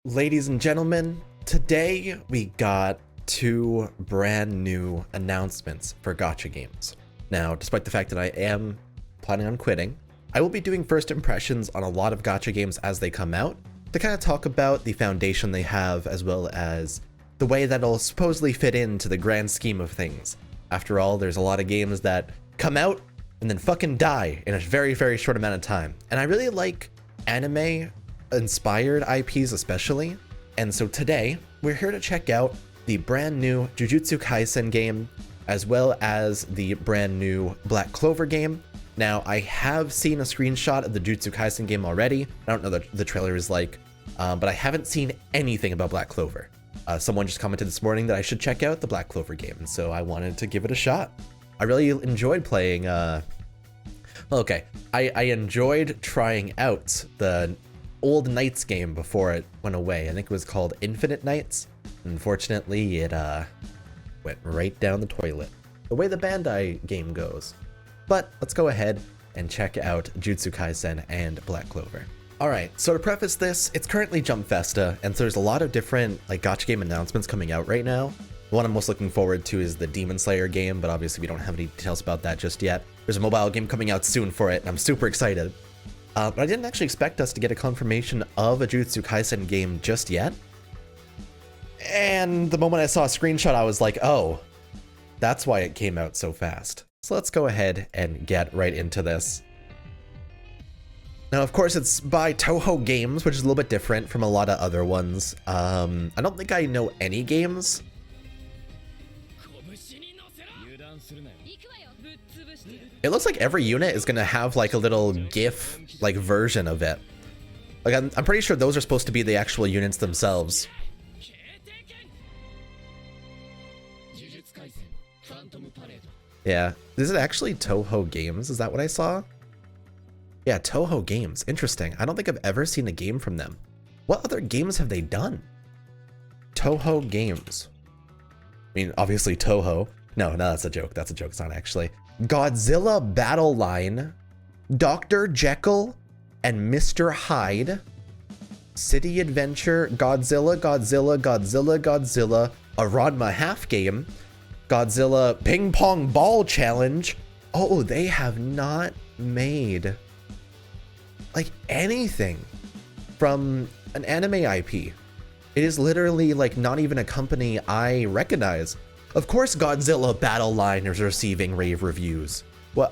Ladies and gentlemen, today we got two brand new announcements for Gacha games. Now, despite the fact that I am planning on quitting, I will be doing first impressions on a lot of Gacha games as they come out to kind of talk about the foundation they have as well as the way that'll supposedly fit into the grand scheme of things. After all, there's a lot of games that come out and then fucking die in a very, very short amount of time. And I really like anime inspired IPs especially. And so today we're here to check out the brand new Jujutsu Kaisen game as well as the brand new Black Clover game. Now I have seen a screenshot of the Jujutsu Kaisen game already. I don't know what the trailer is like, but I haven't seen anything about Black Clover. Someone just commented this morning that I should check out the Black Clover game, and so I wanted to give it a shot. I really enjoyed playing, I enjoyed trying out the old Knights game before it went away. I think it was called Infinite Knights. Unfortunately, it went right down the toilet, the way the Bandai game goes. But let's go ahead and check out Jujutsu Kaisen and Black Clover. Alright, so to preface this, it's currently Jump Festa, and so there's a lot of different gacha game announcements coming out right now. The one I'm most looking forward to is the Demon Slayer game, but obviously we don't have any details about that just yet. There's a mobile game coming out soon for it, and I'm super excited. But I didn't actually expect us to get a confirmation of a Jujutsu Kaisen game just yet. And the moment I saw a screenshot, I was like, oh, that's why it came out so fast. So let's go ahead and get right into this. Now, of course, it's by Toho Games, which is a little bit different from a lot of other ones. I don't think I know any games. It looks like every unit is gonna have like a little GIF version of it. Like I'm pretty sure those are supposed to be the actual units themselves. Yeah, is it actually Toho Games? Is that what I saw? Yeah, Toho Games. Interesting. I don't think I've ever seen a game from them. What other games have they done? Toho Games. I mean, obviously Toho. No, that's a joke. That's a joke. It's not actually. Godzilla Battle Line, Dr. Jekyll and Mr. Hyde, City Adventure, Godzilla, a Ranma half game, Godzilla Ping Pong Ball Challenge. Oh, they have not made anything from an anime IP. It is literally not even a company I recognize. Of course, Godzilla Battle Line is receiving rave reviews. Well,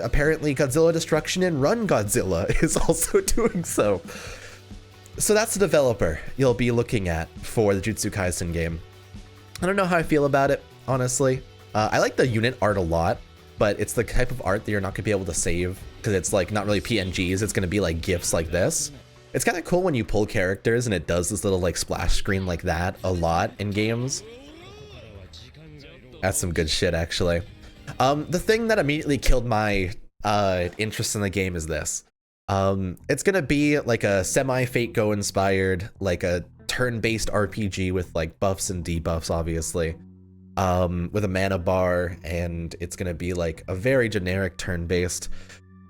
apparently Godzilla Destruction and Run Godzilla is also doing so. So that's the developer you'll be looking at for the Jujutsu Kaisen game. I don't know how I feel about it, honestly. I like the unit art a lot, but it's the type of art that you're not gonna be able to save because it's not really PNGs. It's gonna be GIFs like this. It's kind of cool when you pull characters and it does this little splash screen like that a lot in games. That's some good shit, actually. The thing that immediately killed my interest in the game is this. It's gonna be a semi-Fate Go inspired, a turn-based RPG with buffs and debuffs, obviously, with a mana bar, and it's gonna be a very generic turn-based,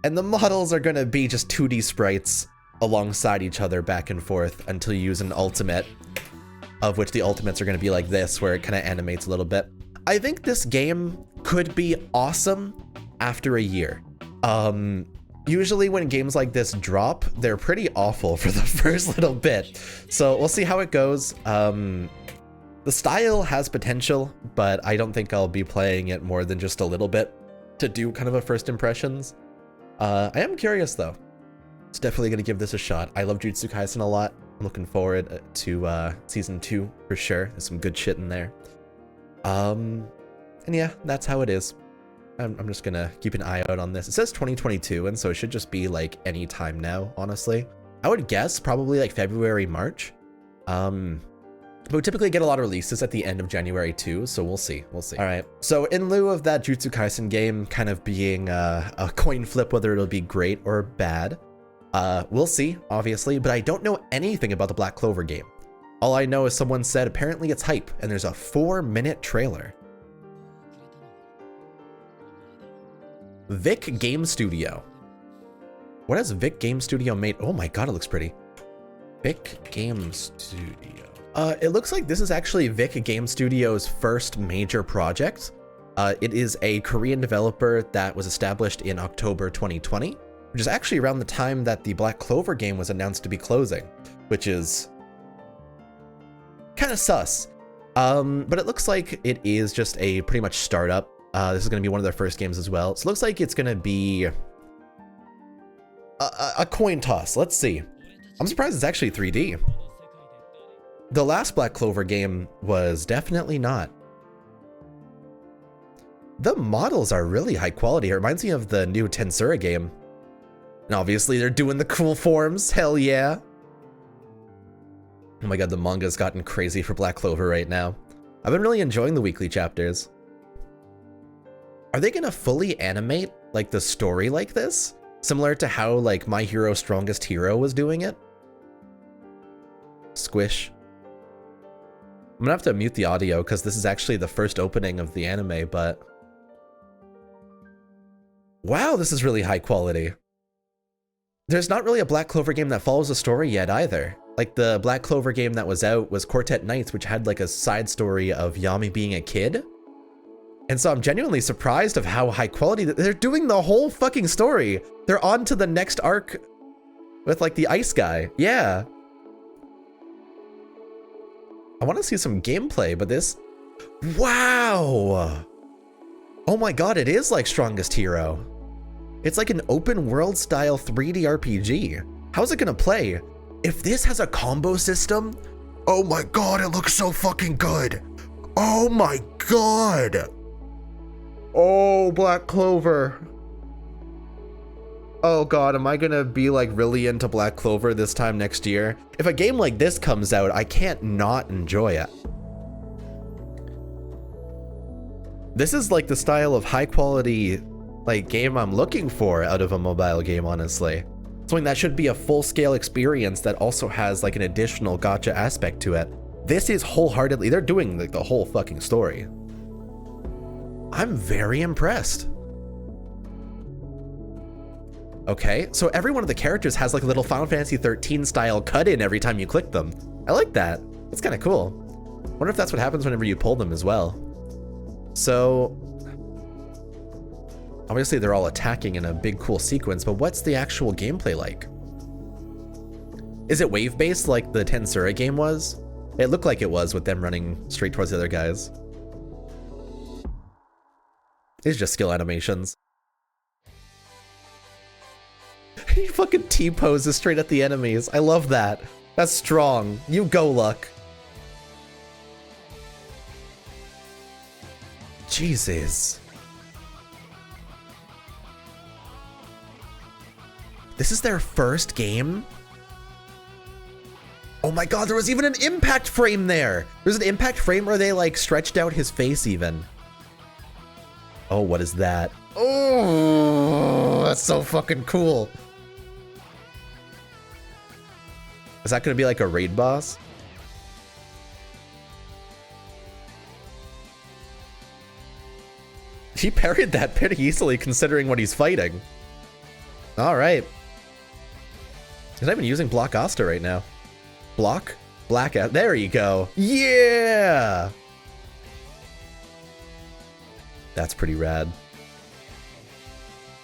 and the models are gonna be just 2D sprites alongside each other back and forth until you use an ultimate, of which the ultimates are gonna be like this, where it kind of animates a little bit. I think this game could be awesome after a year. Usually when games like this drop, they're pretty awful for the first little bit. So we'll see how it goes. The style has potential, but I don't think I'll be playing it more than just a little bit to do kind of a first impressions. I am curious though. It's definitely gonna give this a shot. I love Jujutsu Kaisen a lot. I'm looking forward to season 2 for sure. There's some good shit in there. And yeah, that's how it is. I'm just gonna keep an eye out on this. It says 2022, and so it should just be any time now, honestly. I would guess probably February, March. But we typically get a lot of releases at the end of January too, so we'll see. All right, so in lieu of that Jujutsu Kaisen game kind of being a coin flip whether it'll be great or bad, we'll see, obviously, but I don't know anything about the Black Clover game. All I know is someone said apparently it's hype, and there's a 4-minute trailer. Vic Game Studio. What has Vic Game Studio made? Oh my god, it looks pretty. Vic Game Studio. It looks like this is actually Vic Game Studio's first major project. It is a Korean developer that was established in October 2020, which is actually around the time that the Black Clover game was announced to be closing, which is kind of sus. But it looks like it is just a pretty much startup. This is going to be one of their first games as well. So it looks like it's going to be a coin toss. Let's see. I'm surprised it's actually 3D. The last Black Clover game was definitely not. The models are really high quality. It reminds me of the new Tensura game. And obviously they're doing the cool forms. Hell yeah. Oh my god, the manga's gotten crazy for Black Clover right now. I've been really enjoying the weekly chapters. Are they gonna fully animate like the story like this? Similar to how like My Hero Strongest Hero was doing it? Squish. I'm gonna have to mute the audio because this is actually the first opening of the anime, but... Wow, this is really high quality. There's not really a Black Clover game that follows a story yet either. Like the Black Clover game that was out was Quartet Knights, which had like a side story of Yami being a kid. And so I'm genuinely surprised of how high quality they're doing the whole fucking story. They're on to the next arc with like the ice guy. Yeah. I want to see some gameplay, but this, wow. Oh my god, it is like Strongest Hero. It's like an open world style 3D RPG. How's it gonna play? If this has a combo system, oh my god, it looks so fucking good. Oh my god. Oh, Black Clover. Oh god, am I gonna be like really into Black Clover this time next year? If a game like this comes out, I can't not enjoy it. This is like the style of high quality like game I'm looking for out of a mobile game, honestly. Something that should be a full-scale experience that also has like an additional gacha aspect to it. This is wholeheartedly, they're doing like the whole fucking story. I'm very impressed. Okay, so every one of the characters has like a little Final Fantasy 13 style cut-in every time you click them. I like that. That's kind of cool. Wonder if that's what happens whenever you pull them as well. So, obviously they're all attacking in a big cool sequence, but what's the actual gameplay like? Is it wave-based like the Tensura game was? It looked like it was with them running straight towards the other guys. These are just skill animations. He fucking T-poses straight at the enemies. I love that. That's strong. You go, Luck. Jesus. This is their first game? Oh my god, there was even an impact frame there! There's an impact frame where they like stretched out his face even. Oh, what is that? Oh, that's so fucking cool. Is that gonna be like a raid boss? He parried that pretty easily considering what he's fighting. All right. He's not even using Block Asta right now. Block? Blackout. There you go. Yeah! That's pretty rad.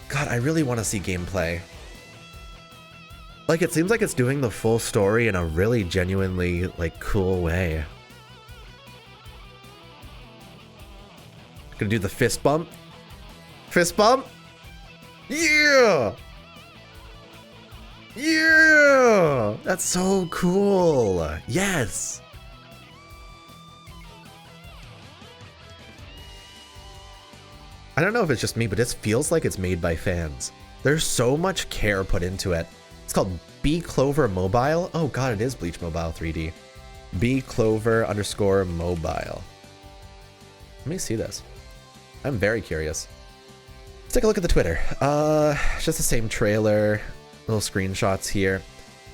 God, I really want to see gameplay. Like, it seems like it's doing the full story in a really genuinely, like, cool way. Gonna do the fist bump. Fist bump? Yeah! Yeah! That's so cool. Yes! I don't know if it's just me, but it feels like it's made by fans. There's so much care put into it. It's called B Clover Mobile. Oh god, it is Bleach Mobile 3D. B Clover _ mobile. Let me see this. I'm very curious. Let's take a look at the Twitter. Just the same trailer, little screenshots here.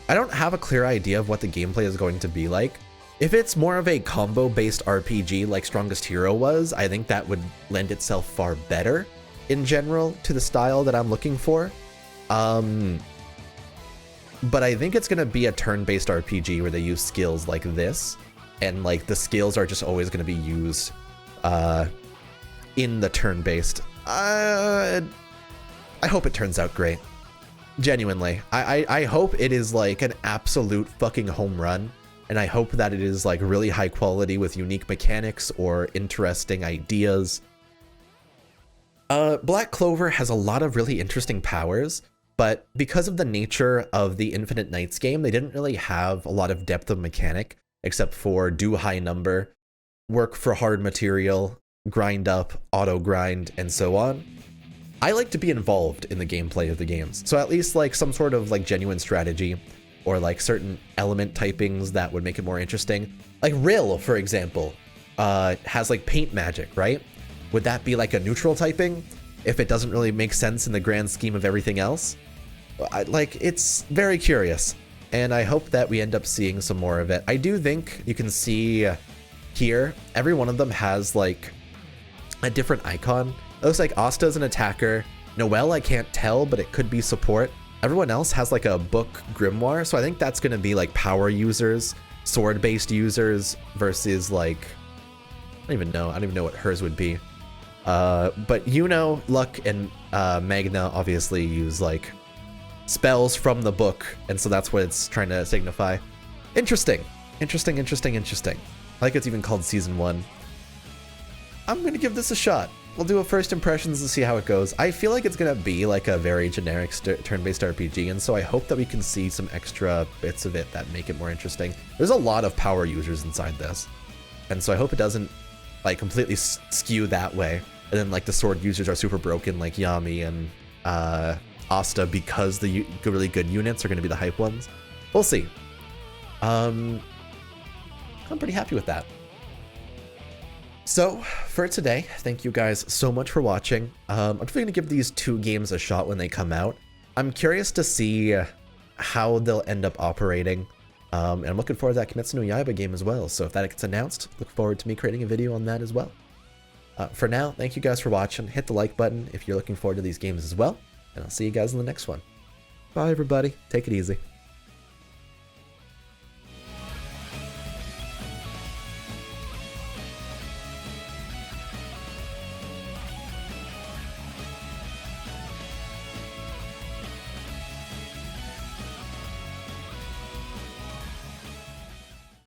I don't have a clear idea of what the gameplay is going to be like. If it's more of a combo-based RPG like Strongest Hero was, I think that would lend itself far better in general to the style that I'm looking for. but I think it's gonna be a turn-based RPG where they use skills like this, and like the skills are just always gonna be used in the turn-based. I hope it turns out great. Genuinely, I hope it is like an absolute fucking home run, and I hope that it is like really high quality with unique mechanics or interesting ideas. Black Clover has a lot of really interesting powers, but because of the nature of the Infinite Nights game, they didn't really have a lot of depth of mechanic, except for do high number, work for hard material, grind up, auto grind, and so on. I like to be involved in the gameplay of the games, so at least like some sort of like genuine strategy or like certain element typings that would make it more interesting. Like Rill, for example, has like paint magic, right? Would that be like a neutral typing if it doesn't really make sense in the grand scheme of everything else? It's very curious, and I hope that we end up seeing some more of it. I do think you can see here, every one of them has like a different icon. It looks like Asta's an attacker. Noelle, I can't tell, but it could be support. Everyone else has like a book grimoire, so I think that's going to be like power users, sword-based users versus like, I don't even know what hers would be. But Yuno, Luck, and Magna obviously use like spells from the book, and so that's what it's trying to signify. Interesting. I like it's even called Season 1. I'm gonna give this a shot. We'll do a first impressions and see how it goes. I feel like it's gonna be like a very generic turn-based RPG, and so I hope that we can see some extra bits of it that make it more interesting. There's a lot of power users inside this, and so I hope it doesn't like completely skew that way. And then like the sword users are super broken like Yami and Asta, because the really good units are going to be the hype ones. We'll see. I'm pretty happy with that. So for today, thank you guys so much for watching. I'm definitely going to give these two games a shot when they come out. I'm curious to see how they'll end up operating. And I'm looking forward to that Kimetsu no Yaiba game as well. So if that gets announced, look forward to me creating a video on that as well. For now, thank you guys for watching. Hit the like button if you're looking forward to these games as well. And I'll see you guys in the next one. Bye, everybody. Take it easy.